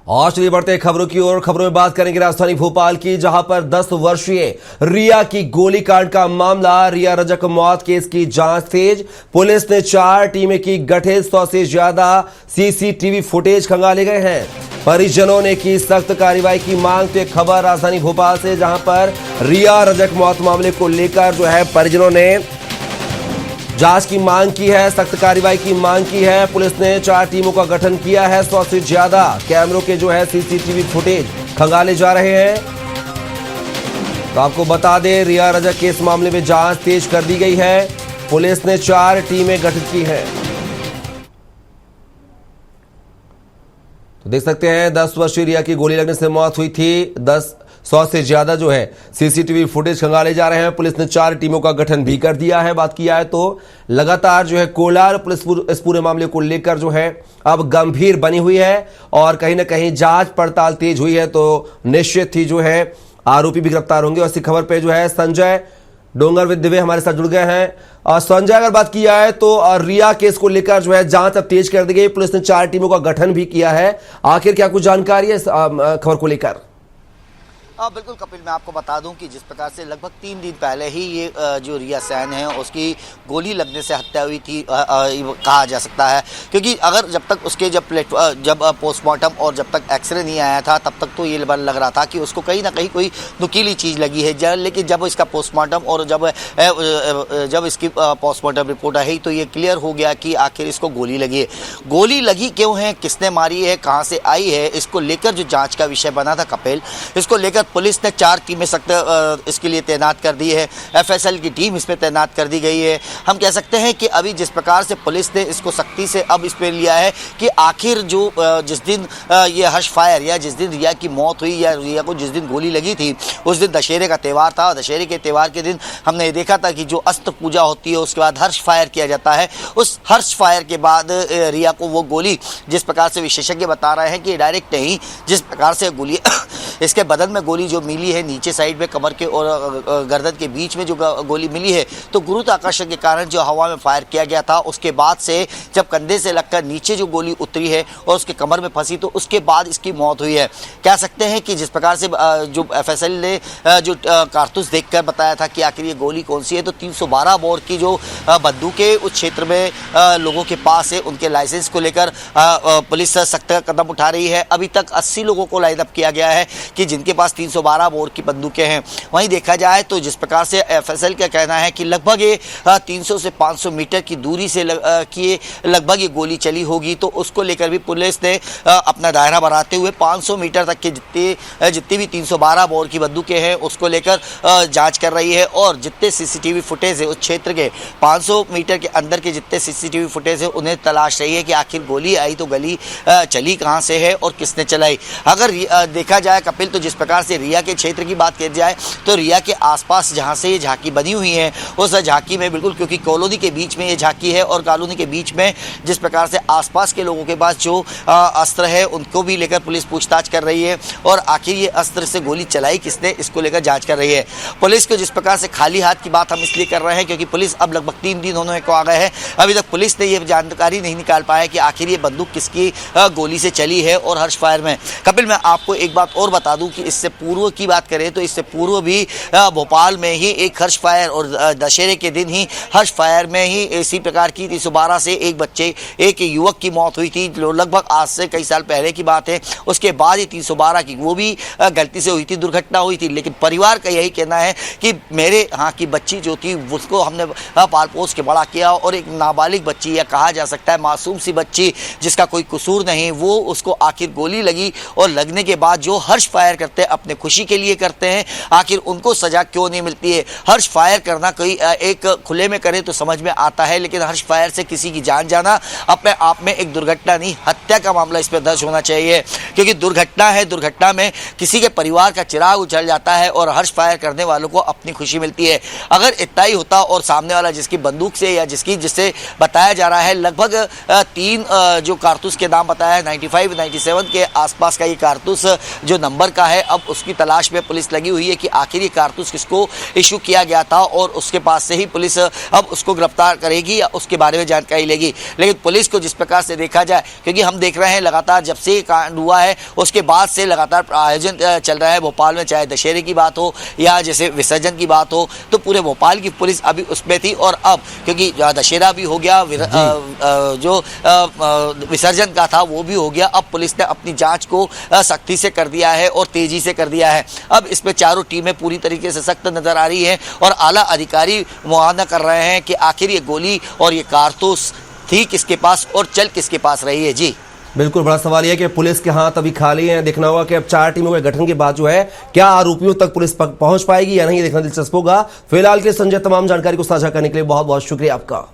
और चलिए बढ़ते हैं खबरों की ओर। खबरों में बात करेंगे राजधानी भोपाल की, जहां पर 10 वर्षीय रिया की गोलीकांड का मामला। रिया रजक मौत केस की जांच तेज। पुलिस ने 4 टीमें की गठित। 100 से ज्यादा सीसीटीवी फुटेज खंगाले गए हैं। परिजनों ने की सख्त कार्रवाई की मांग। तो एक खबर राजधानी भोपाल से, जहां पर रिया रजक मौत मामले को लेकर जो है परिजनों ने जांच की मांग की है, सख्त कार्रवाई की मांग की है। पुलिस ने 4 टीमों का गठन किया है। 100 से ज्यादा कैमरों के जो है सीसीटीवी फुटेज खंगाले जा रहे हैं। तो आपको बता दें, रिया रजक के इस मामले में जांच तेज कर दी गई है। पुलिस ने 4 टीमें गठित की हैं। तो देख सकते हैं 10 वर्षीय रिया की गोली लगने से मौत हुई थी। 100 से ज्यादा जो है सीसीटीवी फुटेज खंगाले जा रहे हैं। पुलिस ने 4 टीमों का गठन भी कर दिया है। बात किया है तो लगातार जो है कोलार पुलिस इस पूरे मामले को लेकर जो है अब गंभीर बनी हुई है और कहीं ना कहीं जांच पड़ताल तेज हुई है। तो निश्चित ही जो है आरोपी भी गिरफ्तार होंगे। और इसी खबर पे जो है संजय डोंगर विद्वे हमारे साथ जुड़ गए हैं। और संजय, अगर बात किया है तो रिया केस को लेकर जो है जांच अब तेज कर दी गई। पुलिस ने 4 टीमों का गठन भी किया है। आखिर क्या कुछ जानकारी है इस खबर को लेकर? बिल्कुल कपिल, मैं आपको बता दूं कि जिस प्रकार से लगभग 3 दिन पहले ही ये जो रिया सैन है उसकी गोली लगने से हत्या हुई थी कहा जा सकता है। क्योंकि अगर जब तक उसके जब पोस्टमार्टम और जब तक एक्सरे नहीं आया था तब तक तो ये लग रहा था कि उसको कहीं ना कहीं कोई नुकीली चीज़ लगी है। लेकिन जब इसका पोस्टमार्टम और जब इसकी पोस्टमार्टम रिपोर्ट आई तो ये क्लियर हो गया कि आखिर इसको गोली लगी है। गोली लगी क्यों है, किसने मारी है, कहाँ से आई है, इसको लेकर जो जाँच का विषय बना था कपिल, इसको लेकर पुलिस ने 4 टीमें सख्त इसके लिए तैनात कर दी है। एफएसएल की टीम इसमें तैनात कर दी गई है। हम कह सकते हैं कि अभी जिस प्रकार से पुलिस ने इसको सख्ती से अब इस पे लिया है कि आखिर जो जिस दिन ये हर्ष फायर या जिस दिन रिया की मौत हुई या रिया को जिस दिन गोली लगी थी उस दिन दशहरे का त्यौहार था। दशहरे के त्यौहार के दिन हमने देखा था कि जो अस्त्र पूजा होती है उसके बाद हर्ष फायर किया जाता है। उस हर्ष फायर के बाद रिया को वो गोली, जिस प्रकार से विशेषज्ञ बता रहे हैं कि डायरेक्ट नहीं, जिस प्रकार से गोली इसके बदन में गोली जो मिली है नीचे साइड में कमर के और गर्दन के बीच में जो गोली मिली है, तो गुरुत्वाकर्षण के कारण जो हवा में फायर किया गया था उसके बाद से जब कंधे से लगकर नीचे जो गोली उतरी है और उसके कमर में फंसी तो उसके बाद इसकी मौत हुई है। कह सकते हैं कि जिस प्रकार से जो एफएसएल ने जो कारतूस देखकर बताया था कि आखिर ये गोली कौन सी है, तो 312 बोर की जो बंदूकें उस क्षेत्र में लोगों के पास है, उनके लाइसेंस को लेकर पुलिस सख्त कदम उठा रही है। अभी तक 80 लोगों को लाइन अप किया गया है कि जिनके पास 312 बोर की बंदूकें हैं। वहीं देखा जाए तो जिस प्रकार से एफएसएल का कहना है कि लगभग ये 300 से 500 मीटर की दूरी से लगभग ये गोली चली होगी, तो उसको लेकर भी पुलिस ने अपना दायरा बढ़ाते हुए 500 मीटर तक के जितनी भी 312 बोर की बंदूकें हैं उसको लेकर जांच कर रही है। और जितने सीसीटीवी फुटेज है उस क्षेत्र के 500 मीटर के अंदर के जितने सीसीटीवी फुटेज है उन्हें तलाश रही है कि आखिर गोली आई तो गली चली कहाँ से है और किसने चलाई। अगर देखा जाए कपिल, तो जिस प्रकार से रिया के क्षेत्र की बात की जाए तो रिया के आसपास जहां से ये झांकी बनी हुई है उस झांकी में बिल्कुल, क्योंकि कॉलोनी के बीच में ये झांकी है और कॉलोनी के बीच में जिस प्रकार से आसपास के लोगों के पास जो अस्त्र है उनको भी लेकर पुलिस पूछताछ कर रही है और आखिर ये अस्त्र से गोली चलाई किसने, इसको लेकर जांच कर रही है। पुलिस को जिस प्रकार से खाली हाथ की बात हम इसलिए कर रहे हैं क्योंकि पुलिस अब लगभग 3 दिन होने को आ गए हैं, अभी तक पुलिस ने यह जानकारी नहीं निकाल पाया कि आखिर ये बंदूक किसकी गोली से चली है और हर्ष फायर में। कपिल, मैं आपको एक बात और बता दूं कि इससे पूर्व की बात करें तो इससे पूर्व भी भोपाल में ही एक हर्ष फायर और दशहरे के दिन ही हर्ष फायर में ही इसी प्रकार की 312 से एक युवक की मौत हुई थी, लगभग आज से कई साल पहले की बात है। उसके बाद ही 312 की वो भी गलती से हुई थी, दुर्घटना हुई थी। लेकिन परिवार का यही कहना है कि मेरे यहाँ की बच्ची जो थी उसको हमने पाल पोस के बड़ा किया और एक नाबालिग बच्ची, या कहा जा सकता है मासूम सी बच्ची जिसका कोई कसूर नहीं, वो उसको आखिर गोली लगी और लगने के बाद जो हर्ष फायर करते हैं अपने खुशी के लिए करते हैं, आखिर उनको सजा क्यों नहीं मिलती है। हर्ष फायर करना कोई एक खुले में करे तो समझ में आता है, लेकिन हर्ष फायर से किसी की जान जाना अपने आप में एक दुर्घटना नहीं, हत्या का मामला इस पर दर्ज होना चाहिए। क्योंकि दुर्घटना है, दुर्घटना में किसी के परिवार का चिराग उछल जाता है और हर्ष फायर करने वालों को अपनी खुशी मिलती है। अगर इतना ही होता और सामने वाला जिसकी बंदूक से या जिससे बताया जा रहा है लगभग 3 जो कारतूस के नाम बताया है 95, 97 के आसपास का ये कारतूस जो नंबर नंबर का है। अब उसकी तलाश में पुलिस लगी हुई है कि आखिर ये कारतूस किसको इशू किया गया था और उसके पास से ही पुलिस अब उसको गिरफ्तार करेगी या उसके बारे में जानकारी लेगी। लेकिन पुलिस को जिस प्रकार से देखा जाए, क्योंकि हम देख रहे हैं लगातार जब से कांड हुआ है उसके बाद से लगातार आयोजन चल रहा है भोपाल में, चाहे दशहरे की बात हो या जैसे विसर्जन की बात हो, तो पूरे भोपाल की पुलिस अभी उसमें थी। और अब क्योंकि दशहरा भी हो गया, जो विसर्जन का था वो भी हो गया, अब पुलिस ने अपनी जांच को सख्ती से कर दिया है और तेजी से कर दिया है। अब इसमें चारों टीमें पूरी तरीके से सख्त नजर आ रही हैं और आला अधिकारी मुआयना कर रहे हैं कि आखिर ये गोली और ये कारतूस थी किसके पास और चल किसके पास रही है। जी बिल्कुल, बड़ा सवाल यह है कि पुलिस के हाथ अभी खाली हैं। देखना होगा कि अब 4 टीमों के गठन के बाद जो है क्या आरोपियों तक पुलिस पहुंच पाएगी या नहीं, देखना दिलचस्प होगा। फिलहाल के संजय तमाम जानकारी को साझा करने के लिए बहुत बहुत शुक्रिया आपका।